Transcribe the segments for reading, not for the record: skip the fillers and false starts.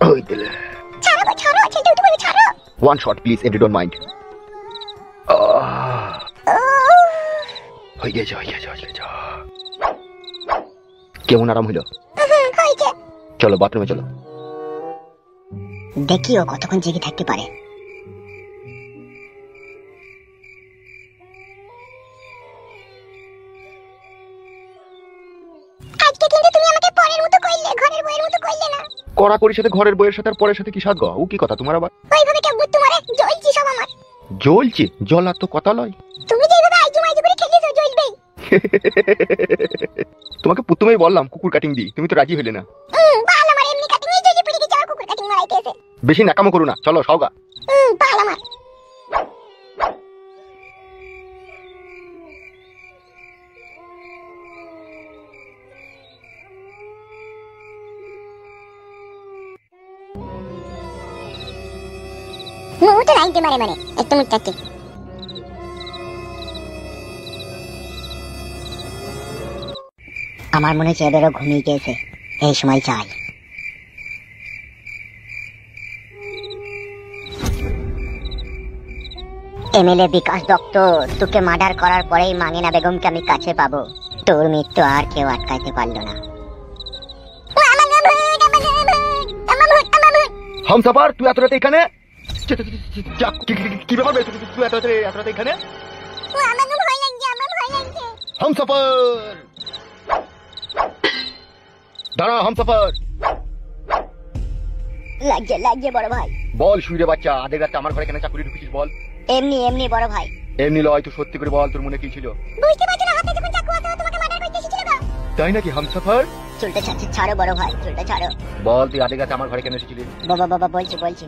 ওই দিলে ছাড়ো ছাড়ো ছেলেটা উঠে পড়ে ছাড়ো। One shot please, and don't mind. হয়ে গেছে হয়ে গেছে হয়ে গেছে। কেমন আরাম হইল? হয়েছে। চলো বাথরুমে চলো। দেখি ও কতক্ষণ জেগে থাকতে পারে। আজকে কিন্তু তুমি আমাকে পরের মতো কইলে, ঘরের বউয়ের মতো কইলে না। কড়াকড়ির সাথে ঘরের বইয়ের সাথে আর পরের সাথে কি সাথ গো? ও কি কথা তোমার আবার? ওইভাবে কেউ বুঝতে পারে জ্বলছি সব আমার। জ্বলছে? জ্বলা তো কথা লয়। তুমি যেভাবে আইজু মাইজু করে খেলিছো জ্বলবেই। তোমাকে প্রথমেই বললাম কুকুর কাটিং দি, তুমি তো রাজি হইলে না। বাল আমার এমনি কাটিং এই যে পিড়ি যাওয়া কুকুর কাটিং মারাইতেছে। বেশি নাকামো করো না, চলো সওগা। বাল আমার। মুহূর্তে লাইনতে মারে মানে একটু মুটটাতে। আমার মনে হচ্ছে এদেরও ঘুমিয়ে গেছে, এই সময় চাই। এমএলএ বিকাশ দত্ত, তোকে মার্ডার করার পরেই মাঙ্গিনা বেগমকে আমি কাছে পাবো। তোর মৃত্যু আর কেউ আটকাইতে পারলো না। হামসাফার তুই এত রাতে এখানে? কি ব্যাপার তুই এত রাতে এখানে? হামসাফার দাঁড়া, হামসাফার। লাগছে বড় ভাই। বল শুইরে বাচ্চা, আধে রাতে আমার ঘরে কেন চাকুরি ঢুকেছিস বল? এমনি বড় ভাই। এমনি লয়, তুই সত্যি করে বল তোর মনে কি ছিল? বুঝতে পারছো না, হাতে যখন চাকু আছে তোমাকে মার্ডার করতে এসেছিল গো। তাই নাকি হামসাফার? চুলটা ছাড়ো বড় ভাই, চুলটা ছাড়ো। বল তুই আধে রাতে আমার ঘরে কেন এসেছিলি? বাবা বলছি।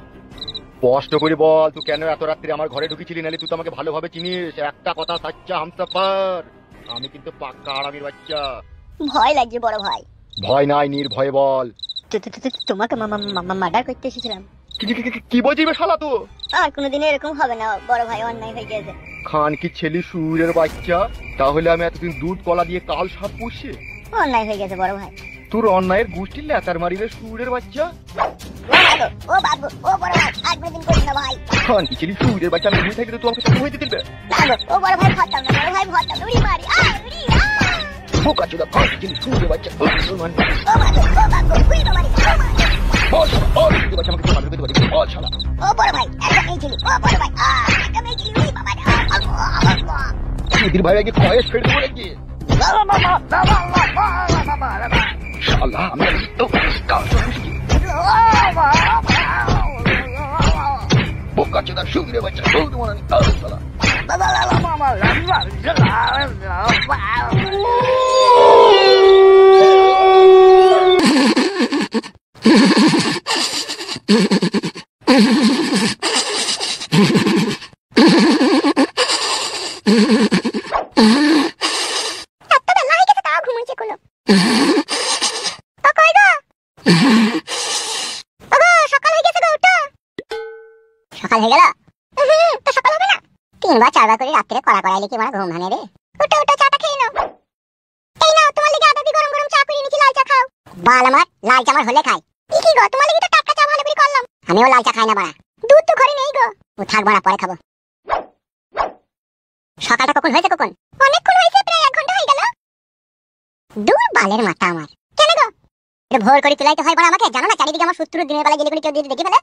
স্পষ্ট করে বল তুই কেন এত রাত্রে আমার ঘরে ঢুকেছিলি, নালে তুই তো আমাকে ভালোভাবে চিনিস। একটা কথা সাচ্চা হামসাফার, আমি কিন্তু পাক্কা আরামের বাচ্চা। ভয় লাগছে বড় ভাই। ভয় নাই, নির্ভয়ে বল। তোমাকে মার্ডার করতে এসেছিলাম। কি বলছিস বে শালা তুই? আর কোনোদিন এরকম হবে না বড় ভাই, অন্যায় হয়ে গেছে। খান কি ছেলে সুরের বাচ্চা, তাহলে আমি এতদিন দুধ কলা দিয়ে কাল সাপ পুষি? অন্যায় হয়ে গেছে বড় ভাই। তোর অন্যায়ের গোষ্ঠী লেতার মারিলে সুরের বাচ্চা। ও বাবু ও বড় ভাই, আর কোনোদিন করিস না ভাই। খান কি ছেলে সুরের বাচ্চা, আমি ঘুরে থাকলে তুই আমাকে চক্ষু হইতে দিবে? ও বড় ভাই ভাবতাম না, বড় ভাই ভাবতাম উড়ি মারি বোকা চোদা, খান কি ছেলে সুরের বাচ্চা। ও বাবু উড়ি মারি বল শালা, বল সুরের বাচ্চা আমাকে মারতে পারবি? বল শালা। ও বড় ভাই একটা মেয়ে ছিল, ও বড় ভাই একটা মেয়ে ছিল, উড়ি বাবা সুধীর ভাই আগে খয়েস ফেলে দেবো নাকি? শালা আমি তো বোকা চোদা সুরের বাচ্চা, তোমার আমি শালা। সকাল হয়ে গেল? তো সকাল হবে না? 3 বার 4 বার করে রাত্রে কড়া কড়াইলে কি আমার ঘুম ভাঙে রে? ওটা চাটা খেয়ে নাও। এই নাও তোমার লাগি আদা দিয়ে গরম গরম চা করে নিয়েছি, লাল চা খাও। বাল আমার, লাল চা আমার হলে খাই। কি গো তোমার লাগি তো টাটকা চা ভালো করে করলাম। আমিও লাল চা খাই না বাড়া, দুধ তো ঘরে নেই গো। ও থাক বাড়া, পরে খাবো। সকালটা কখন হয়েছে? কখন? অনেকক্ষণ হয়েছে, প্রায় 1 ঘন্টা হয়ে গেল। দূর বালের মাথা আমার। কেন গো? এটা ভোর করে তুলাইতে হয় বাড়া আমাকে, জানো না চারিদিকে আমার শত্রু দিনের বেলা গেলে কেউ দেখে ফেলে।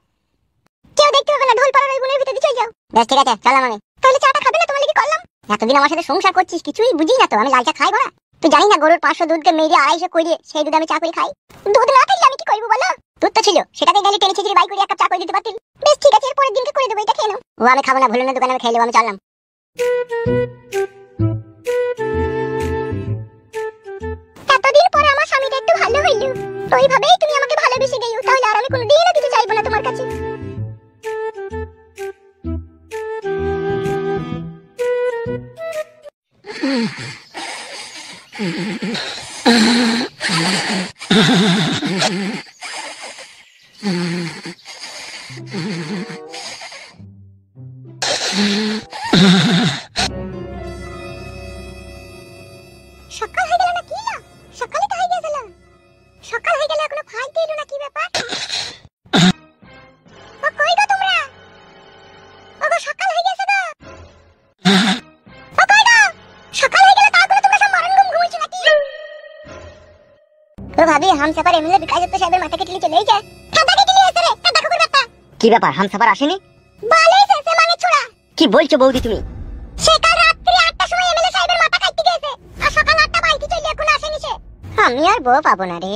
কেউ দেখতে হবে না, ঢোল পাড়ার ওই বনের ভিতরে চলে যাও। বেশ ঠিক আছে, চলো আমি। তাহলে চাটা খাবে না? তোমার লাগি করলাম। এতদিন আমার সাথে সংসার করছিস, কিছুই বুঝি না তো। আমি লাল চা খাই বাড়া? তুই জানি না গরুর 500 দুধকে মেরে 250 করে সেই দুধ আমি চা করে খাই। দুধ না থাকলে আমি কি করবো বলো? দুধ তো ছিল, সেটাকে গেলে টেনে ছিঁড়ে বাই করে 1 কাপ চা করে দিতে পারতিস। বেশ ঠিক আছে, এর পরের দিনকে করে দেবো, এটা খেয়ে নাও। ও আমি খাবো না, ভুলে না, দোকানে আমি খেয়ে নেবো, আমি চললাম। এতদিন পর আমার স্বামীটা একটু ভালো হইল, তো এইভাবেই তুমি আমাকে ভালোবেসে গেছো, তাহলে আর আমি কোনোদিনও কিছু চাইবো না তোমার কাছে। সকাল হয়ে গেল না কি? না সকালে তো হয়ে গেছিল। সকাল হয়ে গেল এখনো খাইতে এলো না, কি ব্যাপার? হামসাফার এমএলএ বিকাশ দত্ত সাহেবের মাথা কেটে চলেই যায়। কাদা কেটে এসে রে, কাদা কুকুর বাচ্চা। কি ব্যাপার, হামসাফার আসেনি? বালে এসে মানে ছোড়া। কি বলছো বৌদি তুমি? সে কাল রাত্রি 8টার সময় এমএলএ সাহেবের মাথা কাটতে গেছে, আর সকাল 8টা বাড়িতে চলে এখন আসেনি সে। আমি আর বউ পাবো না রে।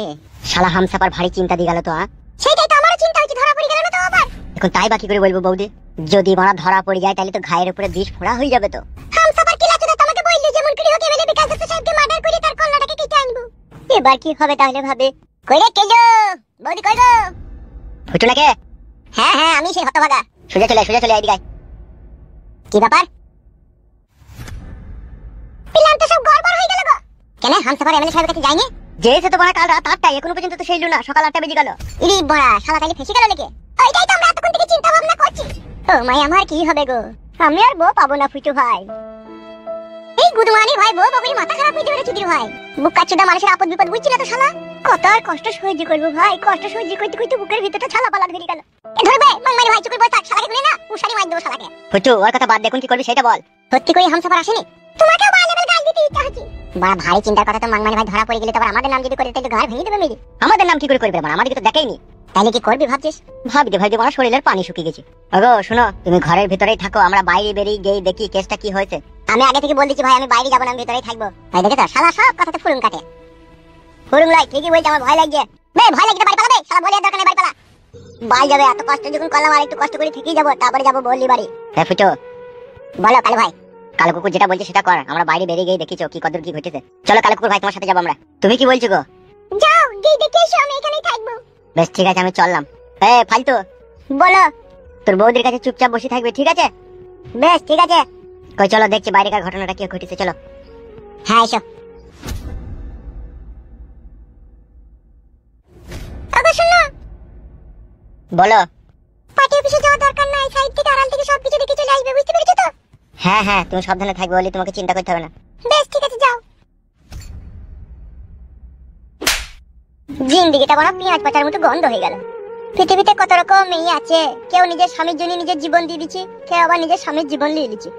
শালা হামসাফার ভারী চিন্তা দিয়ে গেল তো। সেটাই তো আমারও চিন্তা হচ্ছে, ধরা পড়ে গেল না তো আবার। এখন তাই বাকি করে বলবো বৌদি, যদি মারা ধরা পড়ে যায় তাহলে তো ঘায়ের উপরে বিষ ফোড়া হয়ে যাবে তো। হামসাফার কি লাচুদা তোমাকে বললি যেমন করে হোক এমএলএ বিকাশ দত্ত সাহেবকে মার্ডার করে তার কল্লাটাকে কেটে আনবো। এবার কি হবে তাহলে ভাবে। কইরে কেজো বৌদি কই গো? ফুটু নাকি? হ্যাঁ হ্যাঁ আমি সেই হতভাগা। সোজা চলে এদিকে আয়। কি ব্যাপার? প্ল্যান তো সব গড়বড় হয়ে গেল গো। কেন হামসাফার এমএলএ সাহেবের কাছে যায়নি? যেছে তো বড় কাল রাত 8টায়, এখনো পর্যন্ত তো সেইলো না, সকাল 8টা বেজে গেল। ইরি বড়া, শালা তাইলে ফেসে গেল নাকি? ওইটাই তো আমরা এতক্ষণ থেকে চিন্তা ভাবনা করছি। ও মাই, আমার কি হবে গো? আমি আর বউ পাবো না ফুটু ভাই। এই গুদমানি ভাই বউ বকরি মাথা খারাপ হয়ে যাবে চুদির ভাই। বুক কাচ্চুদা মানুষের আপদ বিপদ বুঝছি না তো শালা। কত আর কষ্ট সহ্য করবো ভাই, কষ্ট সহ্য করতে করতে বুকের ভিতরটা ছালা পালা ধরে গেল। এ ধরবে মাংমানি ভাই চুকুর বল থাক, শালাকে শুনে না উশারি মার দেবো শালাকে। ফুটু ওর কথা বাদ, দেখুন কি করবি সেটা বল। সত্যি করে হামসাফার আসেনি? তোমাকেও বাই লেভেল গাল দিতে ইচ্ছা হচ্ছে। বড় ভারী চিন্তার কথা তো, মাংমানি ভাই ধরা পড়ে গেলে তো আবার আমাদের নাম যদি করে তাহলে ঘর ভেঙে দেবে মেরে। আমাদের নাম কি করে করবে মানে, আমাদেরকে তো দেখেইনি। তাহলে কি করবি ভাবছিস? ভাবতে ভাবতে আমার শরীরের পানি শুকিয়ে গেছে। ওগো শুনো, তুমি ঘরের ভিতরেই থাকো, আমরা বাইরে বেরিয়ে গিয়ে দেখি কেসটা কি হয়েছে। আমি আগে থেকে বল দিচ্ছি ভাই, আমি বাইরে যাবো না, আমি ভিতরেই থাকবো। ভাই দেখে তো শালা সব কথাতে ফুরুম কাটে। ফুরুম লাই ঠিকই বলছে, আমার ভয় লাগছে। বে ভয় লাগছে বাড়ি পালাবে, শালা বলিয়া দরকার নেই বাড়ি পালা। বাই যাবে, এত কষ্ট যখন করলাম আর একটু কষ্ট করে থেকেই যাবো, তারপরে যাবো বললি বাড়ি। হ্যাঁ ফুটো বলো কালু ভাই। কালো কুকুর যেটা বলছে সেটা কর, আমরা বাইরে বেরিয়ে গিয়ে দেখিছো কি কদর কি ঘটেছে। চলো কালো কুকুর ভাই, তোমার সাথে যাবো আমরা। তুমি কি বলছো গো? যাও গিয়ে দেখে এসো, আমি এখানেই থাকবো। বেশ ঠিক আছে, আমি চললাম। ফালতু বলো, তোর বৌদির কাছে চুপচাপ বসে থাকবে, ঠিক আছে? বেশ ঠিক আছে। কই চলো দেখছি বাইরেকার ঘটনাটা কি ঘটেছে, চলো। হ্যাঁ এসো। আগে শোনো। বলো। পার্টি অফিসে যাওয়ার দরকার নাই, সাইড থেকে আড়াল থেকে সবকিছু দেখে চলে আসবে, বুঝতে পেরেছো তো? হ্যাঁ হ্যাঁ, তুমি সাবধানে থাকবে বলে তোমাকে চিন্তা করতে হবে না। বেশ ঠিক আছে, যাও। জিন্দিগিটা বড় পেঁয়াজ পাতার মতো গন্ধ হয়ে গেল। পৃথিবীতে কত রকম মেয়ে আছে, কেউ নিজের স্বামীর জন্য নিজের জীবন দিয়ে দিচ্ছে, কেউ আবার নিজের স্বামীর জীবন নিয়ে নিচ্ছে।